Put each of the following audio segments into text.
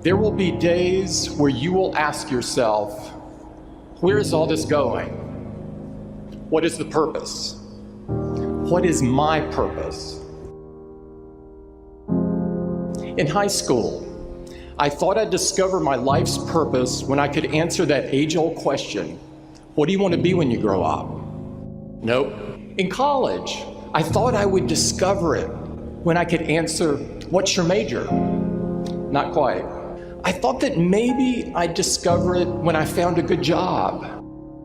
There will be days where you will ask yourself, where is all this going? What is the purpose? What is my purpose? In high school, I thought I'd discover my life's purpose when I could answer that age-old question, what do you want to be when you grow up? Nope. In college, I thought I would discover it when I could answer, what's your major? Not quite. I thought that maybe I'd discover it when I found a good job.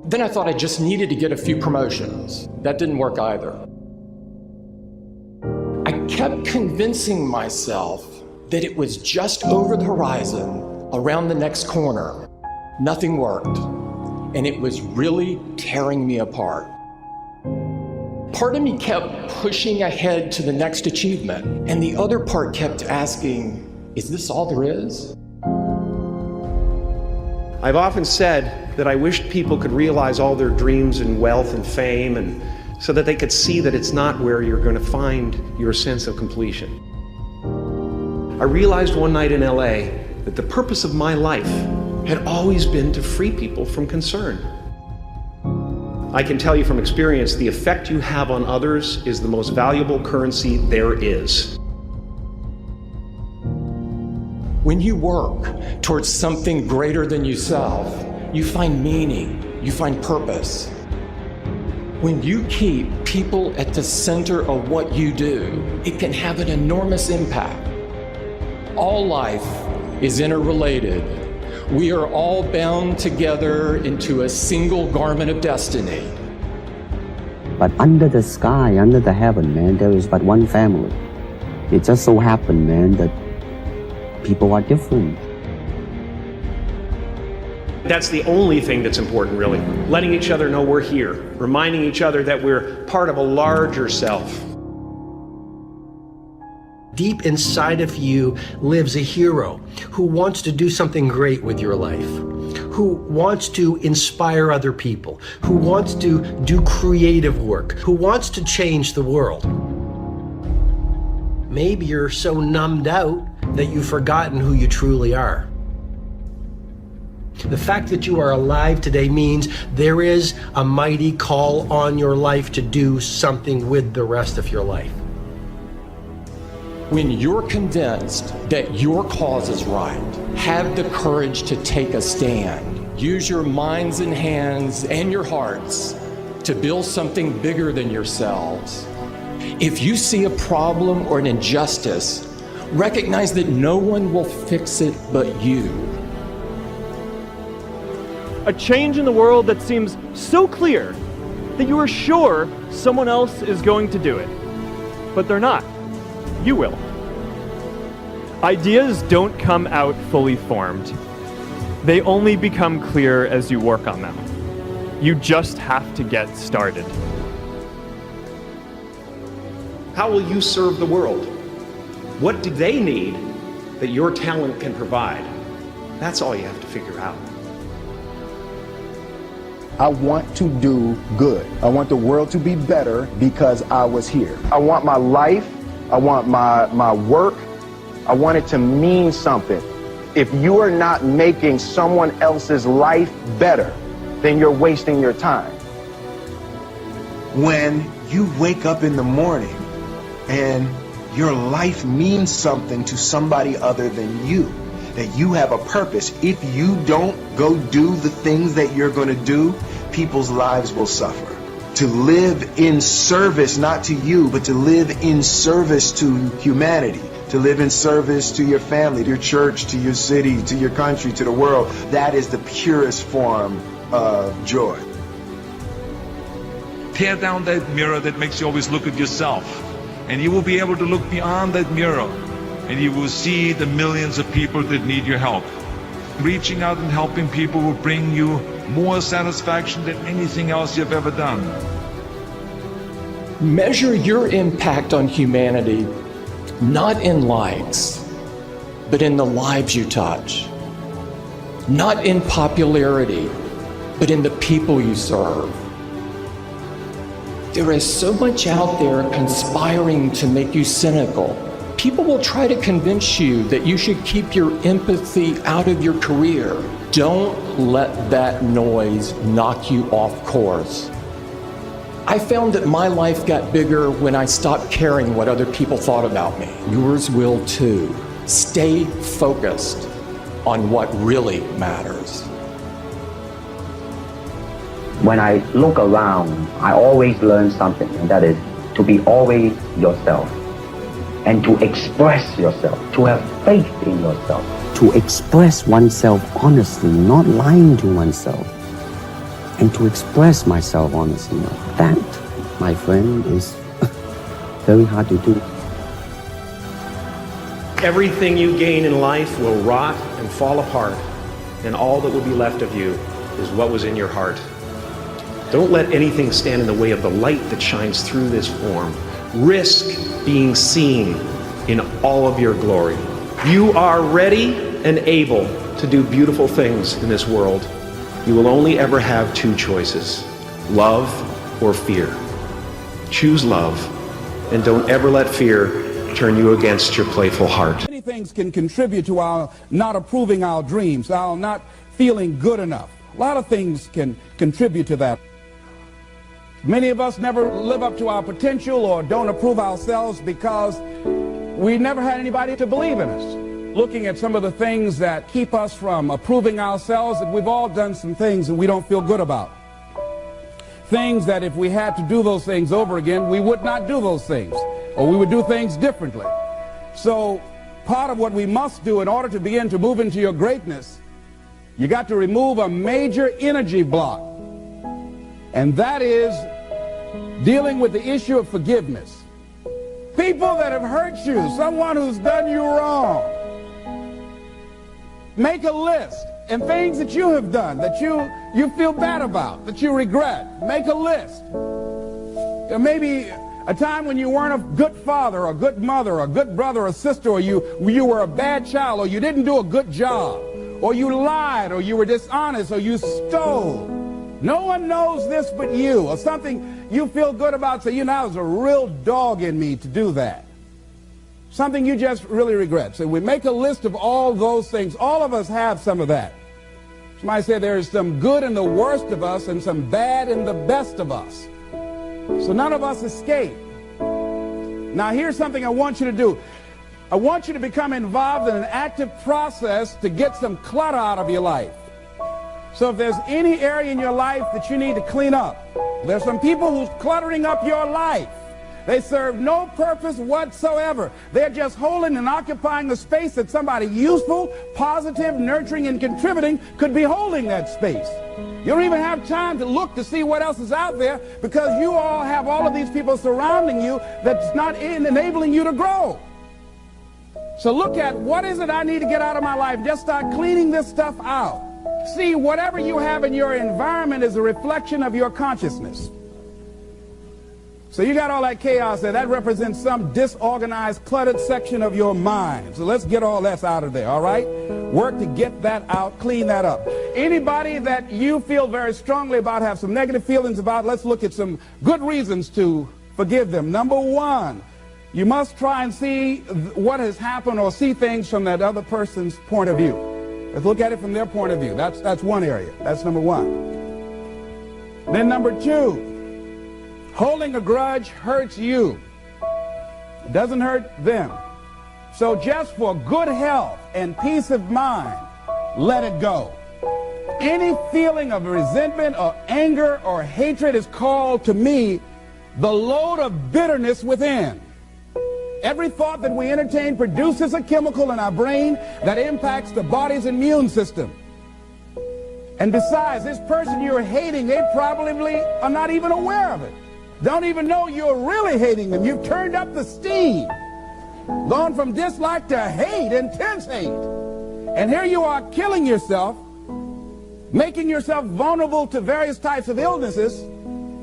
Then I thought I just needed to get a few promotions. That didn't work either. I kept convincing myself that it was just over the horizon, around the next corner. Nothing worked, and it was really tearing me apart. Part of me kept pushing ahead to the next achievement, and the other part kept asking, is this all there is? I've often said that I wished people could realize all their dreams and wealth and fame, and so that they could see that it's not where you're going to find your sense of completion. I realized one night in LA that the purpose of my life had always been to free people from concern. I can tell you from experience, the effect you have on others is the most valuable currency there is. When you work towards something greater than yourself, you find meaning, you find purpose. When you keep people at the center of what you do, it can have an enormous impact. All life is interrelated. We are all bound together into a single garment of destiny. But under the sky, under the heaven, man, there is but one family. It just so happened, man, that people are different. That's the only thing that's important, really. Letting each other know we're here, reminding each other that we're part of a larger self. Deep inside of you lives a hero who wants to do something great with your life, who wants to inspire other people, who wants to do creative work, who wants to change the world. Maybe you're so numbed out that you've forgotten who you truly are. The fact that you are alive today means there is a mighty call on your life to do something with the rest of your life. When you're convinced that your cause is right, have the courage to take a stand. Use your minds and hands and your hearts to build something bigger than yourselves. If you see a problem or an injustice, recognize that no one will fix it but you. A change in the world that seems so clear that you are sure someone else is going to do it, but they're not. You will. Ideas don't come out fully formed. They only become clear as you work on them. You just have to get started. How will you serve the world? What do they need that your talent can provide? That's all you have to figure out. I want to do good. I want the world to be better because I was here. I want my life, I want my work, I want it to mean something. If you are not making someone else's life better, then you're wasting your time. When you wake up in the morning and your life means something to somebody other than you, that you have a purpose. If you don't go do the things that you're going to do, people's lives will suffer. To live in service, not to you, but to live in service to humanity, to live in service to your family, to your church, to your city, to your country, to the world, that is the purest form of joy. Tear down that mirror that makes you always look at yourself, and you will be able to look beyond that mirror, and you will see the millions of people that need your help. Reaching out and helping people will bring you more satisfaction than anything else you've ever done. Measure your impact on humanity not in likes, but in the lives you touch. Not in popularity, but in the people you serve. There is so much out there conspiring to make you cynical. People will try to convince you that you should keep your empathy out of your career. Don't let that noise knock you off course. I found that my life got bigger when I stopped caring what other people thought about me. Yours will too. Stay focused on what really matters. When I look around, I always learn something, and that is to be always yourself and to express yourself, to have faith in yourself, to express oneself honestly, not lying to oneself, and to express myself honestly. That, my friend, is very hard to do. Everything you gain in life will rot and fall apart, and all that will be left of you is what was in your heart. Don't let anything stand in the way of the light that shines through this form. Risk being seen in all of your glory. You are ready and able to do beautiful things in this world. You will only ever have two choices, love or fear. Choose love, and don't ever let fear turn you against your playful heart. Many things can contribute to our not approving our dreams, our not feeling good enough. A lot of things can contribute to that. Many of us never live up to our potential or don't approve ourselves because we never had anybody to believe in us. Looking at some of the things that keep us from approving ourselves, that we've all done some things that we don't feel good about. Things that if we had to do those things over again, we would not do those things, or we would do things differently. So part of what we must do in order to begin to move into your greatness, you got to remove a major energy block, and that is dealing with the issue of forgiveness. People that have hurt you, someone who's done you wrong, make a list, and things that you have done that you feel bad about, that you regret, make a list. Maybe a time when you weren't a good father or a good mother or a good brother or sister, or you were a bad child, or you didn't do a good job, or you lied, or you were dishonest, or you stole. No one knows this but you, or something you feel good about, so there's a real dog in me to do that. Something you just really regret. So we make a list of all those things. All of us have some of that. Somebody said there's some good in the worst of us and some bad in the best of us. So none of us escape. Now here's something I want you to do. I want you to become involved in an active process to get some clutter out of your life. So if there's any area in your life that you need to clean up, there's some people who's cluttering up your life. They serve no purpose whatsoever. They're just holding and occupying a space that somebody useful, positive, nurturing, and contributing could be holding that space. You don't even have time to look to see what else is out there because you all have all of these people surrounding you that's not enabling you to grow. So look at what is it I need to get out of my life. Just start cleaning this stuff out. See, whatever you have in your environment is a reflection of your consciousness. So you got all that chaos there. That represents some disorganized, cluttered section of your mind. So let's get all that out of there, all right? Work to get that out, clean that up. Anybody that you feel very strongly about, have some negative feelings about, let's look at some good reasons to forgive them. Number one, you must try and see what has happened or see things from that other person's point of view. Let's look at it from their point of view. That's one area. That's number one. Then number two, holding a grudge hurts you. It doesn't hurt them. So just for good health and peace of mind, let it go. Any feeling of resentment or anger or hatred is called to me the load of bitterness within. Every thought that we entertain produces a chemical in our brain that impacts the body's immune system. And besides, this person you're hating, they probably are not even aware of it. Don't even know you're really hating them. You've turned up the steam. Gone from dislike to hate, intense hate. And here you are killing yourself, making yourself vulnerable to various types of illnesses,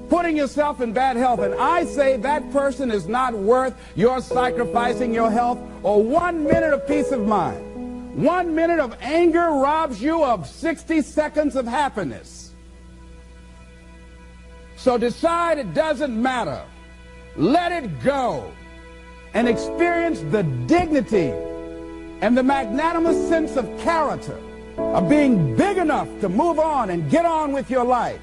putting yourself in bad health. And I say that person is not worth your sacrificing your health or 1 minute of peace of mind. 1 minute of anger robs you of 60 seconds of happiness. So decide it doesn't matter. Let it go. and experience the dignity and the magnanimous sense of character of being big enough to move on and get on with your life,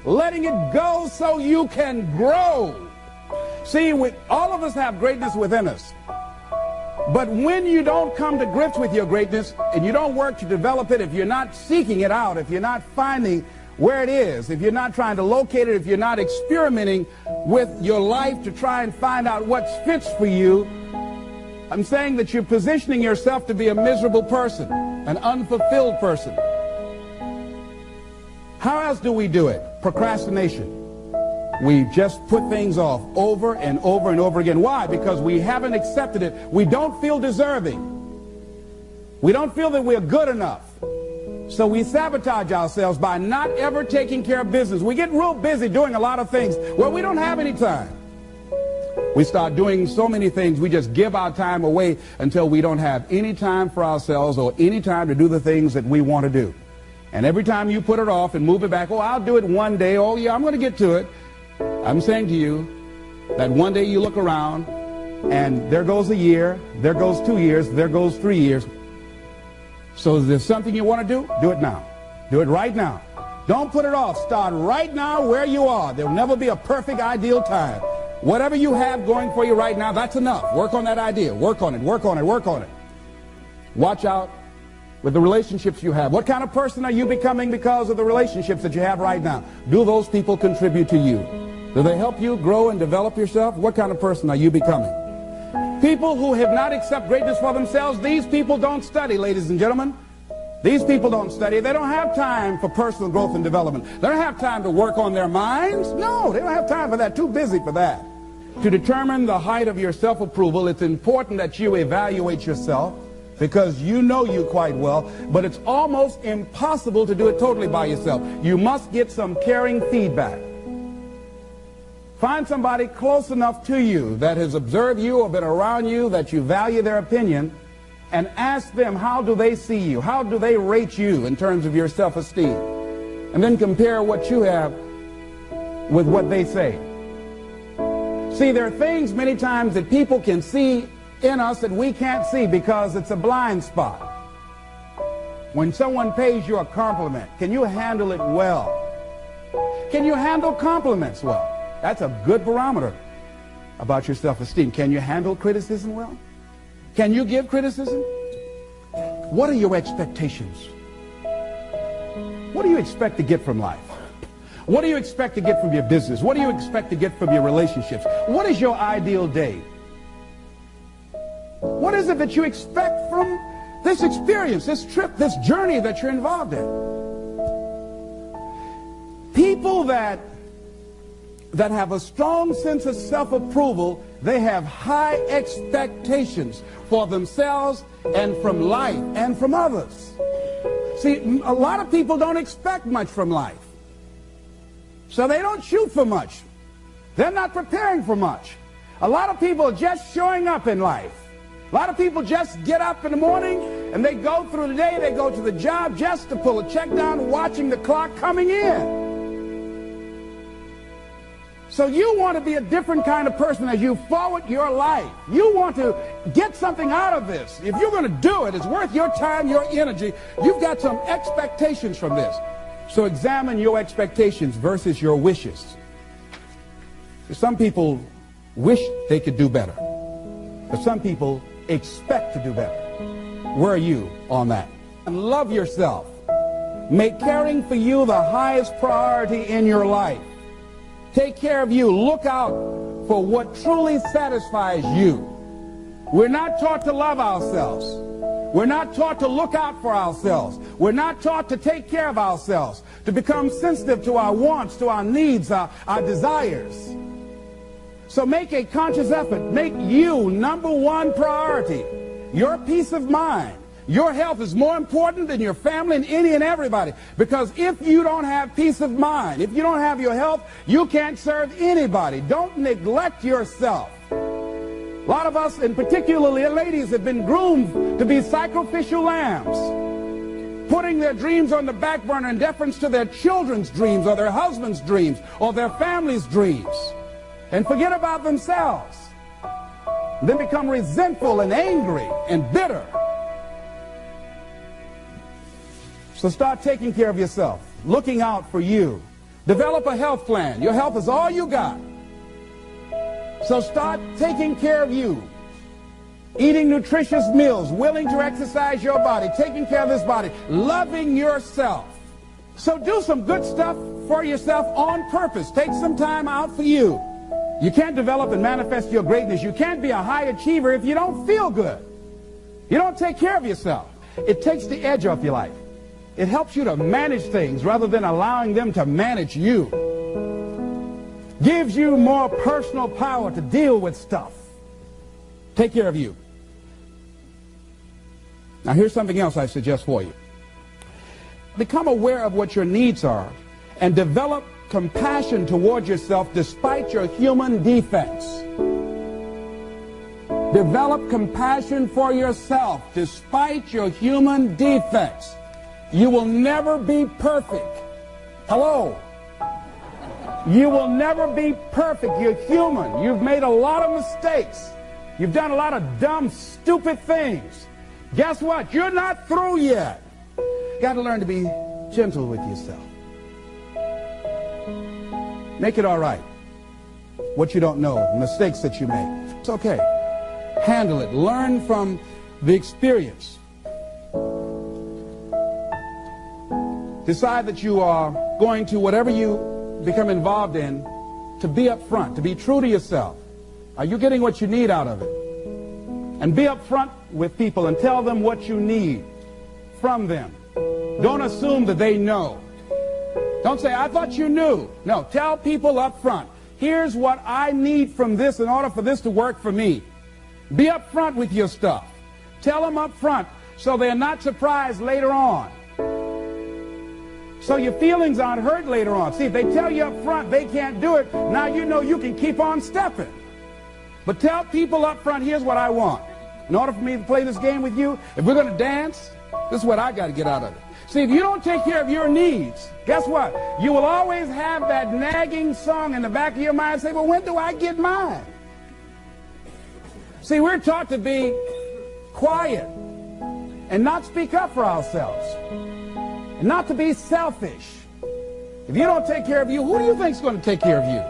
letting it go so you can grow. See, all of us have greatness within us. But when you don't come to grips with your greatness and you don't work to develop it, if you're not seeking it out, if you're not finding where it is, if you're not trying to locate it, if you're not experimenting with your life to try and find out what fits for you, I'm saying that you're positioning yourself to be a miserable person, an unfulfilled person. How else do we do it? Procrastination. We just put things off over and over and over again. Why? Because we haven't accepted it. We don't feel deserving. We don't feel that we're good enough. So we sabotage ourselves by not ever taking care of business. We get real busy doing a lot of things where we don't have any time. We start doing so many things, we just give our time away until we don't have any time for ourselves or any time to do the things that we want to do. And every time you put it off and move it back, oh, I'll do it one day, oh yeah, I'm going to get to it. I'm saying to you that one day you look around and there goes a year, there goes 2 years, there goes 3 years. So if there's something you want to do it now. Do it right now. Don't put it off. Start right now where you are. There will never be a perfect, ideal time. Whatever you have going for you right now, that's enough. Work on that idea. Work on it, work on it, work on it. Watch out with the relationships you have. What kind of person are you becoming because of the relationships that you have right now? Do those people contribute to you? Do they help you grow and develop yourself? What kind of person are you becoming? People who have not accepted greatness for themselves, these people don't study, ladies and gentlemen. These people don't study. They don't have time for personal growth and development. They don't have time to work on their minds. No, they don't have time for that. Too busy for that. To determine the height of your self-approval, it's important that you evaluate yourself because you know you quite well, but it's almost impossible to do it totally by yourself. You must get some caring feedback. Find somebody close enough to you that has observed you or been around you that you value their opinion, and ask them, how do they see you? How do they rate you in terms of your self-esteem? And then compare what you have with what they say. See, there are things many times that people can see in us that we can't see because it's a blind spot. When someone pays you a compliment, can you handle it well? Can you handle compliments well? That's a good barometer about your self-esteem. Can you handle criticism well? Can you give criticism? What are your expectations? What do you expect to get from life? What do you expect to get from your business? What do you expect to get from your relationships? What is your ideal day? What is it that you expect from this experience, this trip, this journey that you're involved in? People that have a strong sense of self-approval, they have high expectations for themselves and from life and from others. See, a lot of people don't expect much from life. So they don't shoot for much. They're not preparing for much. A lot of people are just showing up in life. A lot of people just get up in the morning and they go through the day, they go to the job just to pull a check down, watching the clock coming in. So you want to be a different kind of person as you forward your life. You want to get something out of this. If you're going to do it, it's worth your time, your energy. You've got some expectations from this. So examine your expectations versus your wishes. Some people wish they could do better, but some people expect to do better. Where are you on that? And love yourself. Make caring for you the highest priority in your life. Take care of you. Look out for what truly satisfies you. We're not taught to love ourselves. We're not taught to look out for ourselves. We're not taught to take care of ourselves, to become sensitive to our wants, to our needs, our desires. So make a conscious effort. Make you number one priority. Your peace of mind. Your health is more important than your family and any and everybody. Because if you don't have peace of mind, if you don't have your health, you can't serve anybody. Don't neglect yourself. A lot of us, and particularly ladies, have been groomed to be sacrificial lambs, putting their dreams on the back burner in deference to their children's dreams or their husband's dreams or their family's dreams, and forget about themselves. then become resentful and angry and bitter. So start taking care of yourself, looking out for you. Develop a health plan. Your health is all you got. So start taking care of you. Eating nutritious meals, willing to exercise your body, taking care of this body, loving yourself. So do some good stuff for yourself on purpose. Take some time out for you. You can't develop and manifest your greatness. You can't be a high achiever if you don't feel good. You don't take care of yourself. It takes the edge off your life. It helps you to manage things rather than allowing them to manage you. Gives you more personal power to deal with stuff. Take care of you. Now here's something else I suggest for you. Become aware of what your needs are and develop compassion toward yourself despite your human defects. Develop compassion for yourself despite your human defects. You will never be perfect. Hello? You will never be perfect. You're human. You've made a lot of mistakes. You've done a lot of dumb, stupid things. Guess what? You're not through yet. You got to learn to be gentle with yourself. Make it all right. What you don't know, mistakes that you make. It's okay. Handle it. Learn from the experience. Decide that you are going to, whatever you become involved in, to be up front, to be true to yourself. Are you getting what you need out of it? And be up front with people and tell them what you need from them. Don't assume that they know. Don't say, I thought you knew. No, tell people up front, here's what I need from this in order for this to work for me. Be up front with your stuff. Tell them up front so they're not surprised later on. So your feelings aren't hurt later on. See, if they tell you up front they can't do it, now you know you can keep on stepping. But tell people up front, here's what I want. In order for me to play this game with you, if we're going to dance, this is what I got to get out of it. See, if you don't take care of your needs, guess what? You will always have that nagging song in the back of your mind say, well, when do I get mine? See, we're taught to be quiet and not speak up for ourselves and not to be selfish. If you don't take care of you, who do you think is going to take care of you?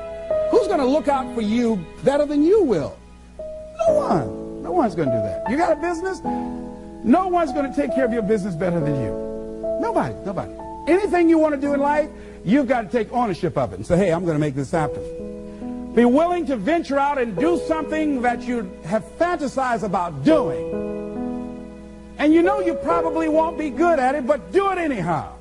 Who's going to look out for you better than you will? No one. No one's going to do that. You got a business? No one's going to take care of your business better than you. Nobody. Nobody. Anything you want to do in life, you've got to take ownership of it and say, hey, I'm going to make this happen. Be willing to venture out and do something that you have fantasized about doing. And you know you probably won't be good at it, but do it anyhow.